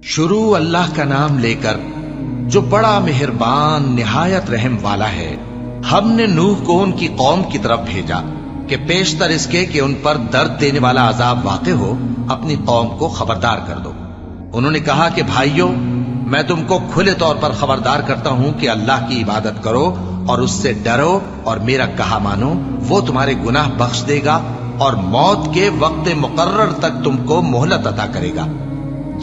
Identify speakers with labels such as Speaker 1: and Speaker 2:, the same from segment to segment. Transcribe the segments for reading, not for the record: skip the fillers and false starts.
Speaker 1: شروع اللہ کا نام لے کر جو بڑا مہربان نہایت رحم والا ہے۔ ہم نے نوح کو ان کی قوم کی طرف بھیجا کہ پیشتر اس کے کہ ان پر درد دینے والا عذاب واقع ہو اپنی قوم کو خبردار کر دو۔ انہوں نے کہا کہ بھائیو، میں تم کو کھلے طور پر خبردار کرتا ہوں کہ اللہ کی عبادت کرو اور اس سے ڈرو اور میرا کہا مانو، وہ تمہارے گناہ بخش دے گا اور موت کے وقت مقرر تک تم کو مہلت عطا کرے گا۔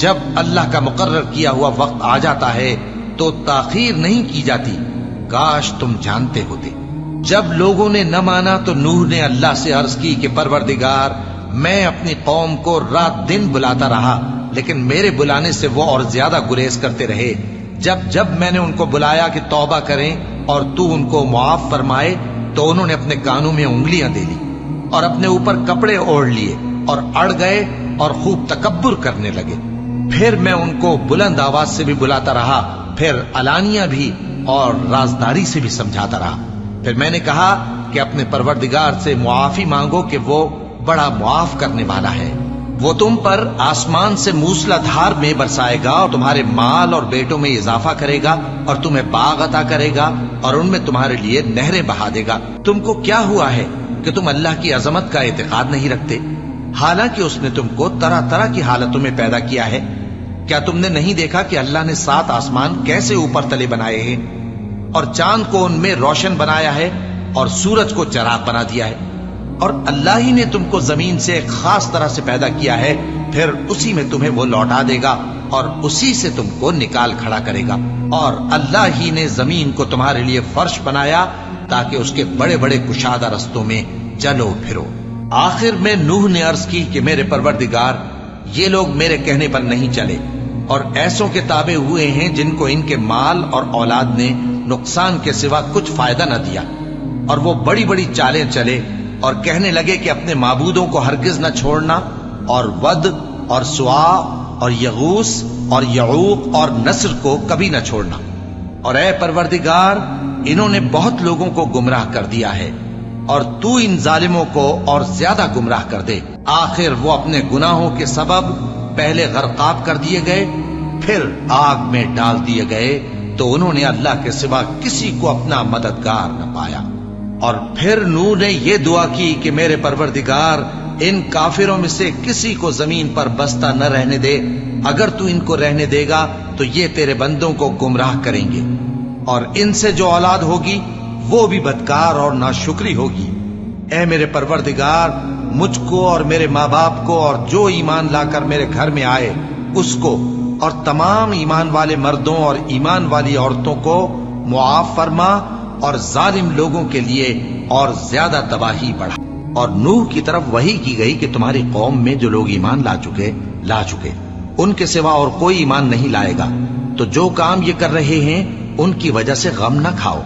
Speaker 1: جب اللہ کا مقرر کیا ہوا وقت آ جاتا ہے تو تاخیر نہیں کی جاتی، کاش تم جانتے ہوتے۔ جب لوگوں نے نہ مانا تو نوح نے اللہ سے عرض کی کہ پروردگار، میں اپنی قوم کو رات دن بلاتا رہا لیکن میرے بلانے سے وہ اور زیادہ گریز کرتے رہے۔ جب میں نے ان کو بلایا کہ توبہ کریں اور تو ان کو معاف فرمائے تو انہوں نے اپنے کانوں میں انگلیاں دے لی اور اپنے اوپر کپڑے اوڑھ لیے اور اڑ گئے اور خوب تکبر کرنے لگے۔ پھر میں ان کو بلند آواز سے بھی بلاتا رہا، پھر علانیہ بھی اور رازداری سے بھی سمجھاتا رہا۔ پھر میں نے کہا کہ اپنے پروردگار سے معافی مانگو کہ وہ بڑا معاف کرنے والا ہے۔ وہ تم پر آسمان سے موسلا دھار میں برسائے گا اور تمہارے مال اور بیٹوں میں اضافہ کرے گا اور تمہیں باغ عطا کرے گا اور ان میں تمہارے لیے نہریں بہا دے گا۔ تم کو کیا ہوا ہے کہ تم اللہ کی عظمت کا اعتقاد نہیں رکھتے، حالانکہ اس نے تم کو طرح طرح کی حالتوں میں پیدا کیا ہے؟ کیا تم نے نہیں دیکھا کہ اللہ نے 7 آسمان کیسے اوپر تلے بنائے ہیں اور چاند کو ان میں روشن بنایا ہے اور سورج کو چراغ بنا دیا ہے؟ اور اللہ ہی نے تم کو زمین سے ایک خاص طرح سے پیدا کیا ہے، پھر اسی میں تمہیں وہ لوٹا دے گا اور اسی سے تم کو نکال کھڑا کرے گا۔ اور اللہ ہی نے زمین کو تمہارے لیے فرش بنایا تاکہ اس کے بڑے بڑے کشادہ رستوں میں چلو پھرو۔ آخر میں نوح نے عرض کی کہ میرے پروردگار، یہ لوگ میرے کہنے پر نہیں چلے اور ایسوں کے تابع ہوئے ہیں جن کو ان کے مال اور اولاد نے نقصان کے سوا کچھ فائدہ نہ دیا، اور وہ بڑی بڑی چالیں چلے اور کہنے لگے کہ اپنے معبودوں کو ہرگز نہ چھوڑنا، اور ود اور سوا اور یغوث اور یعوق اور نصر کو کبھی نہ چھوڑنا۔ اور اے پروردگار، انہوں نے بہت لوگوں کو گمراہ کر دیا ہے اور تو ان ظالموں کو اور زیادہ گمراہ کر دے۔ آخر وہ اپنے گناہوں کے سبب پہلے غرقاب کر دیے گئے، پھر آگ میں ڈال دیے گئے، تو انہوں نے اللہ کے سوا کسی کو اپنا مددگار نہ پایا۔ اور پھر نوح نے یہ دعا کی کہ میرے پروردگار، ان کافروں میں سے کسی کو زمین پر بستہ نہ رہنے دے، اگر تو ان کو رہنے دے گا تو یہ تیرے بندوں کو گمراہ کریں گے، اور ان سے جو اولاد ہوگی وہ بھی بدکار اور ناشکری ہوگی۔ اے میرے پروردگار، مجھ کو اور میرے ماں باپ کو اور جو ایمان لا کر میرے گھر میں آئے اس کو اور تمام ایمان والے مردوں اور ایمان والی عورتوں کو معاف فرما، اور ظالم لوگوں کے لیے اور زیادہ تباہی بڑھا۔ اور نوح کی طرف وحی کی گئی کہ تمہاری قوم میں جو لوگ ایمان لا چکے ان کے سوا اور کوئی ایمان نہیں لائے گا، تو جو کام یہ کر رہے ہیں ان کی وجہ سے غم نہ کھاؤ،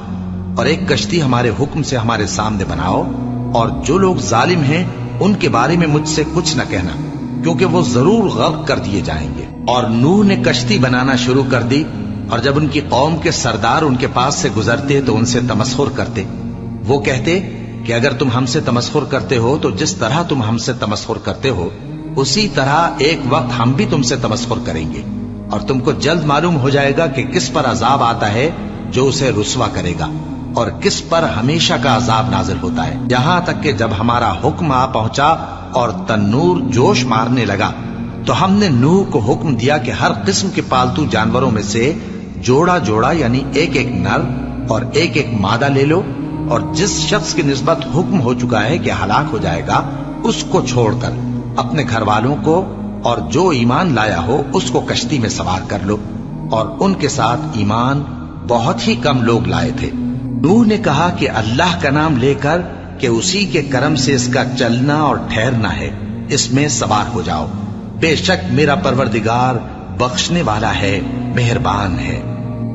Speaker 1: اور ایک کشتی ہمارے حکم سے ہمارے سامنے بناؤ، اور جو لوگ ظالم ہیں ان کے بارے میں مجھ سے کچھ نہ کہنا، کیونکہ وہ ضرور غرق کر دیے جائیں گے۔ اور نوح نے کشتی بنانا شروع کر دی، اور جب ان کی قوم کے سردار ان کے پاس سے گزرتے تو ان سے تمسخر کرتے۔ وہ کہتے کہ اگر تم ہم سے تمسخر کرتے ہو تو جس طرح تم ہم سے تمسخر کرتے ہو اسی طرح ایک وقت ہم بھی تم سے تمسخر کریں گے، اور تم کو جلد معلوم ہو جائے گا کہ کس پر عذاب آتا ہے جو اسے رسوا کرے گا، اور کس پر ہمیشہ کا عذاب نازل ہوتا ہے، یہاں تک کہ جب ہمارا حکم آ پہنچا اور تنور جوش مارنے لگا تو ہم نے نوح کو حکم دیا کہ ہر قسم کے پالتو جانوروں میں سے جوڑا جوڑا یعنی ایک ایک نر اور ایک ایک مادہ لے لو، اور جس شخص کی نسبت حکم ہو چکا ہے کہ ہلاک ہو جائے گا اس کو چھوڑ کر اپنے گھر والوں کو اور جو ایمان لایا ہو اس کو کشتی میں سوار کر لو۔ اور ان کے ساتھ ایمان بہت ہی کم لوگ لائے تھے۔ نوح نے کہا کہ اللہ کا نام لے کر کہ اسی کے کرم سے اس کا چلنا اور ٹھہرنا ہے، اس میں سوار ہو جاؤ، بے شک میرا پروردگار بخشنے والا ہے، مہربان ہے۔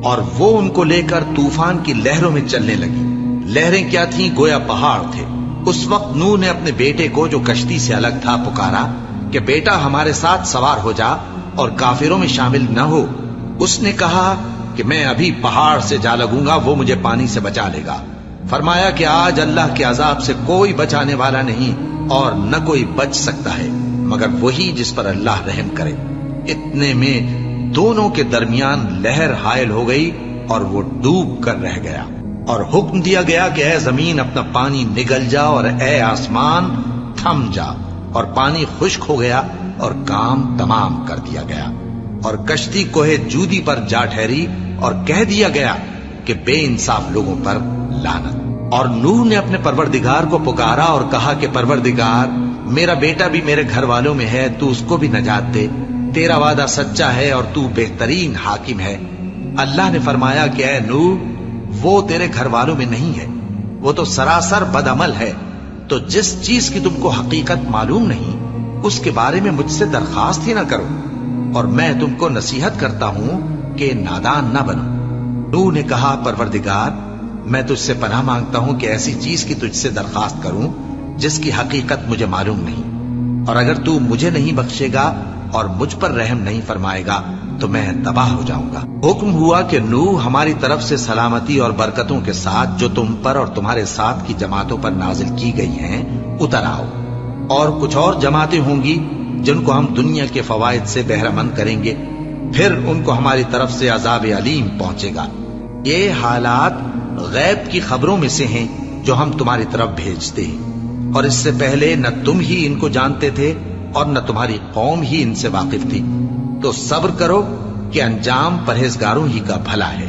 Speaker 1: اور وہ ان کو لے کر طوفان کی لہروں میں چلنے لگی۔ لہریں کیا تھیں؟ گویا پہاڑ تھے۔ اس وقت نوح نے اپنے بیٹے کو جو کشتی سے الگ تھا پکارا کہ بیٹا ہمارے ساتھ سوار ہو جا اور کافروں میں شامل نہ ہو۔ اس نے کہا کہ میں ابھی پہاڑ سے جا لگوں گا، وہ مجھے پانی سے بچا لے گا۔ فرمایا کہ آج اللہ کے عذاب سے کوئی بچانے والا نہیں اور نہ کوئی بچ سکتا ہے مگر وہی جس پر اللہ رحم کرے۔ اتنے میں دونوں کے درمیان لہر حائل ہو گئی اور وہ ڈوب کر رہ گیا، اور حکم دیا گیا کہ اے زمین اپنا پانی نگل جا، اور اے آسمان تھم جا، اور پانی خشک ہو گیا اور کام تمام کر دیا گیا، اور کشتی کوہ جودی پر جا ٹھہری، اور کہہ دیا گیا کہ بے انصاف لوگوں پر لعنت۔ اور نوح نے اپنے پروردگار کو پکارا اور کہا کہ پروردگار، میرا بیٹا بھی میرے گھر والوں میں ہے، تو اس کو بھی نجات دے، تیرا وعدہ سچا ہے اور تو بہترین حاکم ہے۔ اللہ نے فرمایا کہ اے نوح، وہ تیرے گھر والوں میں نہیں ہے، وہ تو سراسر بدعمل ہے، تو جس چیز کی تم کو حقیقت معلوم نہیں اس کے بارے میں مجھ سے درخواست ہی نہ کرو، اور میں تم کو نصیحت کرتا ہوں کہ نادان نہ بنو۔ نوح نے کہا پروردگار، میں تجھ سے پناہ مانگتا ہوں کہ ایسی چیز کی تجھ سے درخواست کروں جس کی حقیقت مجھے معلوم نہیں، اور اگر تو مجھے نہیں بخشے گا اور مجھ پر رحم نہیں فرمائے گا تو میں تباہ ہو جاؤں گا۔ حکم ہوا کہ نوح ہماری طرف سے سلامتی اور برکتوں کے ساتھ جو تم پر اور تمہارے ساتھ کی جماعتوں پر نازل کی گئی ہیں اتر آؤ، اور کچھ اور جماعتیں ہوں گی جن کو ہم دنیا کے فوائد سے بہرہ مند کریں گے، پھر ان کو ہماری طرف سے عذاب علیم پہنچے گا۔ یہ حالات غیب کی خبروں میں سے ہیں جو ہم تمہاری طرف بھیجتے ہیں، اور اس سے پہلے نہ تم ہی ان کو جانتے تھے اور نہ تمہاری قوم ہی ان سے واقف تھی، تو صبر کرو کہ انجام پرہیزگاروں ہی کا بھلا ہے۔